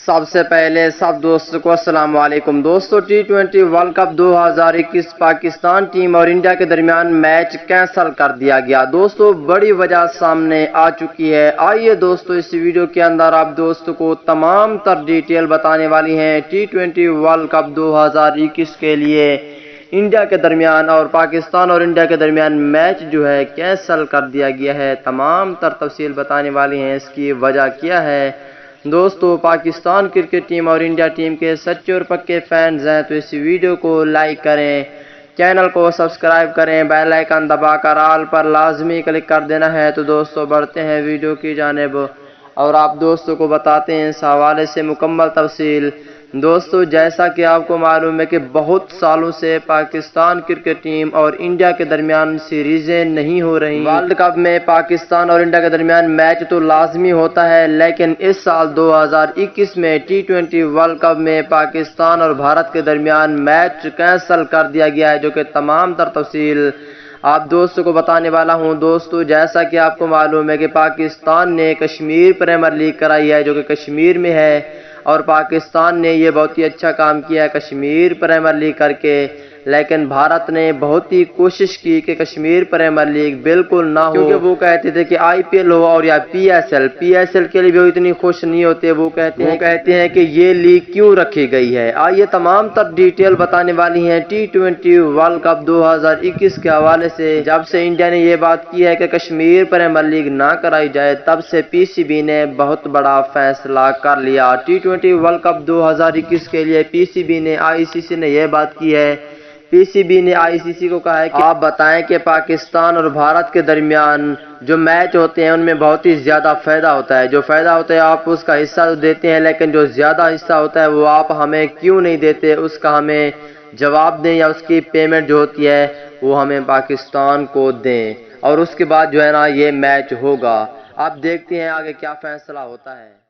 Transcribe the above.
سب سے پہلے سب دوستوں کو السلام علیکم دوستو۔ T20 world cup 2021 Pakistan team اور انڈیا کے درمیان میچ کینسل کر دیا گیا۔ دوستو بڑی وجہ سامنے آ چکی ہے۔ آئیے دوستو اس ویڈیو کے اندر آپ دوستوں کو تمام تر ڈیٹیل بتانے والی ہیں۔ T20 ورلڈ کپ 2021 کے لیے انڈیا کے درمیان اور پاکستان اور انڈیا کے درمیان میچ جو ہے کینسل کر دیا گیا ہے۔ تمام تر تفصیل بتانے والی ہیں، اس کی وجہ کیا ہے۔ دوستو پاکستان کرکٹ ٹیم اور انڈیا ٹیم کے سچے اور پکے فینز ہیں تو اس ویڈیو کو لائک کریں، چینل کو سبسکرائب کریں، بیل آئیکن دبا کر آل پر لازمی کلک کر دینا ہے۔ تو دوستو بڑھتے ہیں ویڈیو کی جانب اور آپ دوستوں کو بتاتے ہیں اس حوالے سے مکمل تفصیل۔ دوستو جیسا کہ آپ کو معلوم ہے کہ بہت سالوں سے پاکستان کرکٹ ٹیم اور انڈیا کے درمیان سیریزیں نہیں ہو رہی۔ ورلڈ کپ میں پاکستان اور انڈیا کے درمیان میچ تو لازمی ہوتا ہے، لیکن اس سال 2021 میں T20 ورلڈ کپ میں پاکستان اور بھارت کے درمیان میچ کینسل کر دیا گیا ہے، جو کہ تمام تر تفصیل آپ دوستوں کو بتانے والا ہوں۔ دوستو جیسا کہ آپ کو معلوم ہے کہ پاکستان نے کشمیر پریمیئر لیگ کرائی ہے، جو کہ کشمیر میں ہے، اور پاکستان نے یہ بہت ہی اچھا کام کیا ہے کشمیر پریمیئر لیگ کر کے، لیکن بھارت نے بہت ہی کوشش کی کہ کشمیر پریمیئر لیگ بالکل نہ ہو، کیونکہ وہ کہتے تھے کہ IPL ہو اور یا PSL کے لیے بھی اتنی خوش نہیں ہوتے۔ وہ کہتے ہیں کہ یہ لیگ کیوں رکھی گئی ہے۔ آئیے تمام تر ڈیٹیل بتانے والی ہیں T20 ورلڈ کپ 2021 کے حوالے سے۔ جب سے انڈیا نے یہ بات کی ہے کہ کشمیر پریمیئر لیگ نہ کرائی جائے، تب سے PCB نے بہت بڑا فیصلہ کر لیا۔ T20 ورلڈ کپ 2021 کے لیے PCB نے ICC نے یہ بات کی ہے۔ PCB نے ICC کو کہا ہے کہ آپ بتائیں کہ پاکستان اور بھارت کے درمیان جو میچ ہوتے ہیں ان میں بہت ہی زیادہ فائدہ ہوتا ہے۔ جو فائدہ ہوتا ہے آپ اس کا حصہ تو دیتے ہیں، لیکن جو زیادہ حصہ ہوتا ہے وہ آپ ہمیں کیوں نہیں دیتے، اس کا ہمیں جواب دیں، یا اس کی پیمنٹ جو ہوتی ہے وہ ہمیں پاکستان کو دیں، اور اس کے بعد جو ہے نا یہ میچ ہوگا۔ آپ دیکھتے ہیں آگے کیا فیصلہ ہوتا ہے۔